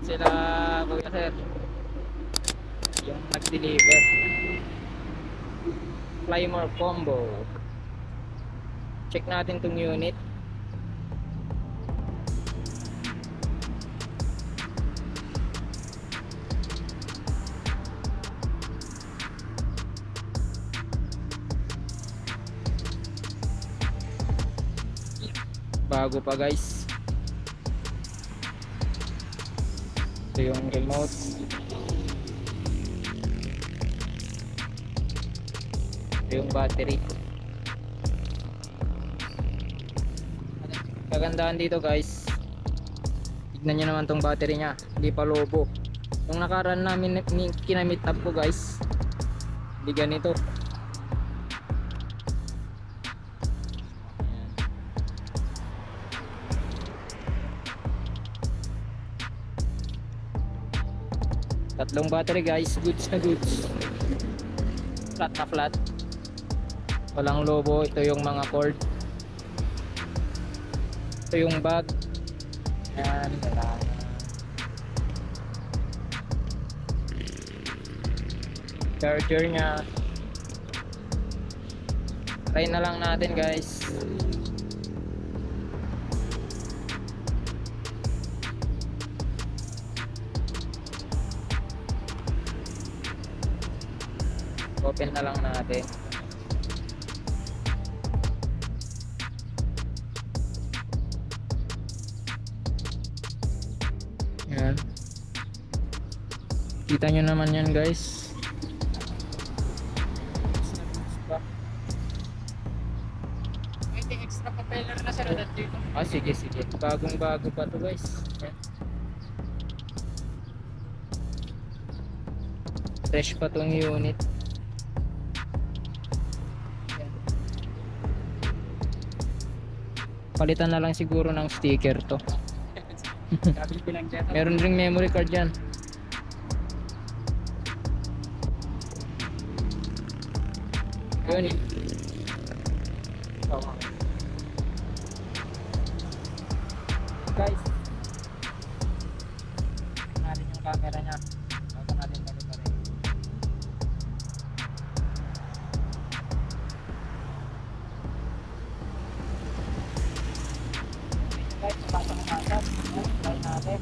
sila kuya sir, yung nag-deliver. Flymore combo. Check natin tong unit. Bago pa guys. Ito yung remote. Ito yung battery. Kagandahan dito guys, tignan nyo naman tong battery nya, hindi pa lobo. Yung nakaraan namin kinamit up ko guys, hindi ganito. Tatlong battery guys, goods na goods. Flat na flat, walang lobo. Ito yung mga cord, ito yung bag. Yan, wala na. Charger nya, try na lang natin guys. Open na lang natin. Yan. Kita nyo naman yan guys. May extra propeller na sir dito. Ah sige sige, bagong bago pa to guys. Yan. Fresh pa tong unit. Yan. Palitan na lang siguro ng sticker to. Meron ring memory card yan. Yun. Guys, natin yung camera nya bago natin balik-balik. Guys, pasok ng pasok. Try natin.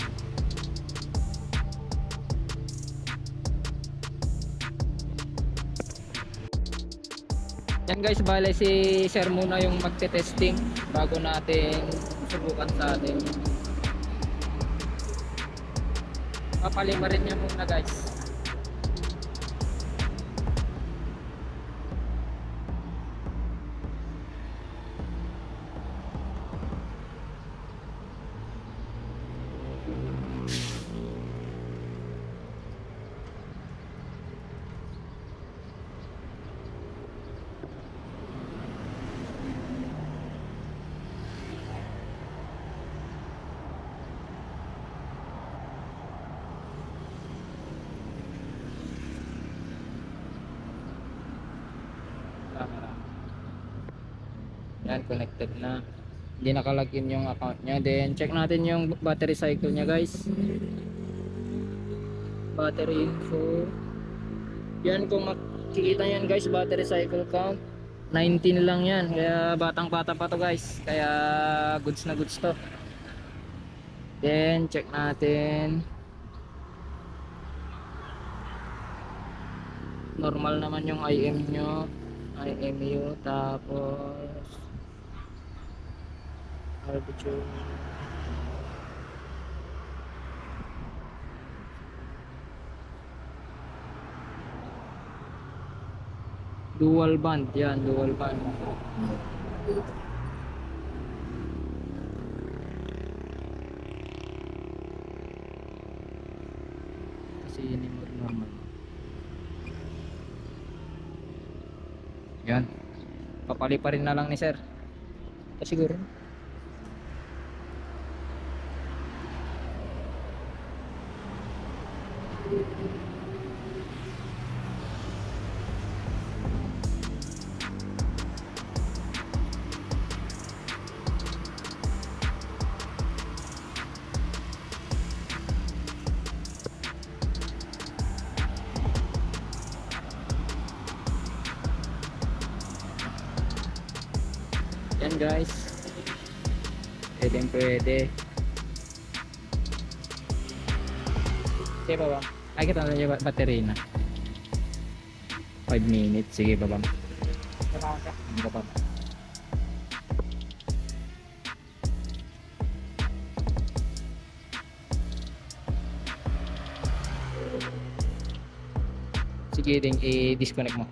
Yan guys, bale si sir muna yung magte-testing bago natin subukan sa atin. Papalima rin niya muna guys. Yan, connected na. Hindi nakalagin yung account nya. Then check natin yung battery cycle nya guys. Battery info. Yan, kung makikita yan guys, battery cycle count 19 lang yan. Kaya batang bata pa to guys. Kaya goods na goods to. Then check natin. Normal naman yung IM nyo, IMU. Tapos arbitrum, dual band. Yan, dual band. Kasi yun yung normal. Yan, papali pa rin na lang ni sir. Ito siguro. Yan guys. Pwede. Sige pa ba? Ay, kita na yung battery na. 5 minutes. Sige pa ba? Ano pa ba? Sige din, i-disconnect mo.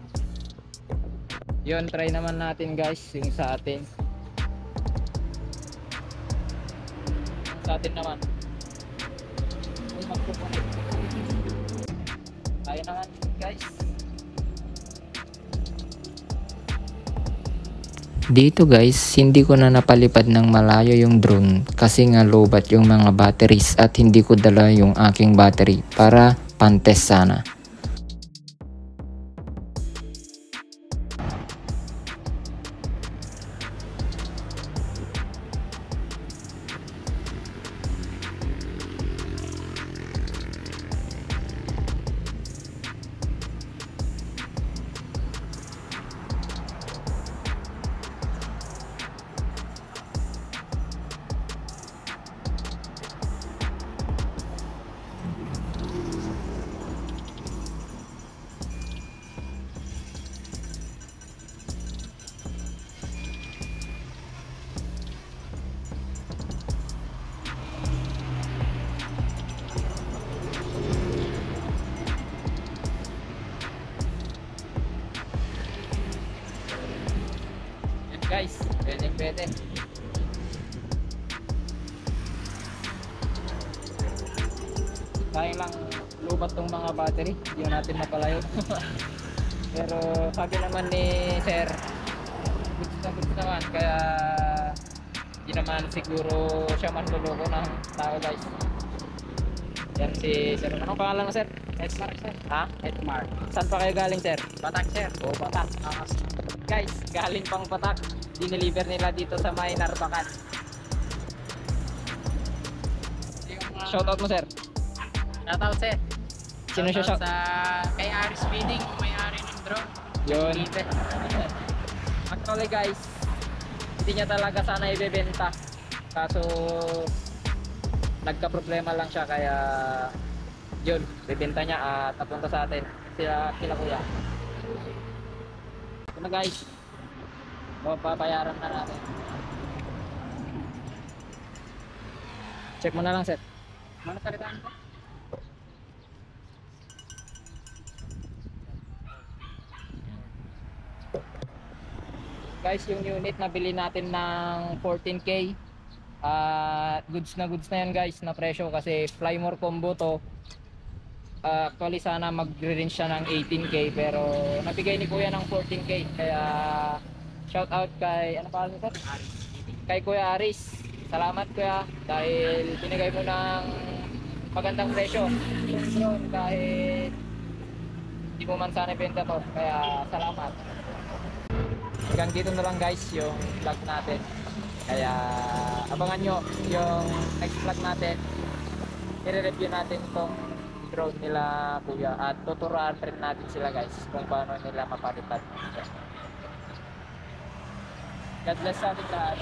Yun, try naman natin guys yung sa atin. Sa atin naman. Kung magpupunit. Kaya naman guys. Dito guys, hindi ko na napalipad ng malayo yung drone kasi nga lowbat yung mga batteries at hindi ko dala yung aking battery para pantest sana. Guys, pwede. Sayang lang lubat tong mga battery, hindi natin mapalayo. Pero sabi naman ni Sir, goods naman, kaya hindi naman siguro siya manluloko ng tao guys. Yan si Sir, anong pangalan mo Sir? Edmark, sir. Ha? Edmark. Saan pa kayo galing Sir? Batak, sir. O Batak. Guys, galing pang Batak, dineliver nila dito sa may Narbacan. Shoutout mo Sir. Shoutout, sir. Sino siya shout? Sa kay Aris Feeding, may-ari ng drone. Yun. Libre. Actually guys, hindi niya talaga sana ibebenta. Kaso nagka-problema lang siya kaya yun, bebenta niya at napunta sa atin. Sila kuya. Ito na guys. Papayaran na natin. Check mo na lang, sir. Ano salitaan ko? Guys, yung unit na bili natin ng 14K, goods na yan guys, na presyo kasi Flymore combo to. Actually sana magre-range siya ng 18K pero nabigay ni kuya ng 14K, kaya shout out kay ano pa sir? Kay Kuya Aris. Salamat kuya dahil binigay mo ng magandang presyo yung drone kahit hindi mo man sana ibenta to, kaya salamat. Hanggang dito na lang guys yung vlog natin, kaya abangan nyo yung next vlog natin. I-review natin itong drone nila kuya at tuturuan rin natin sila guys kung paano nila mapalitan. God bless sa ating lahat.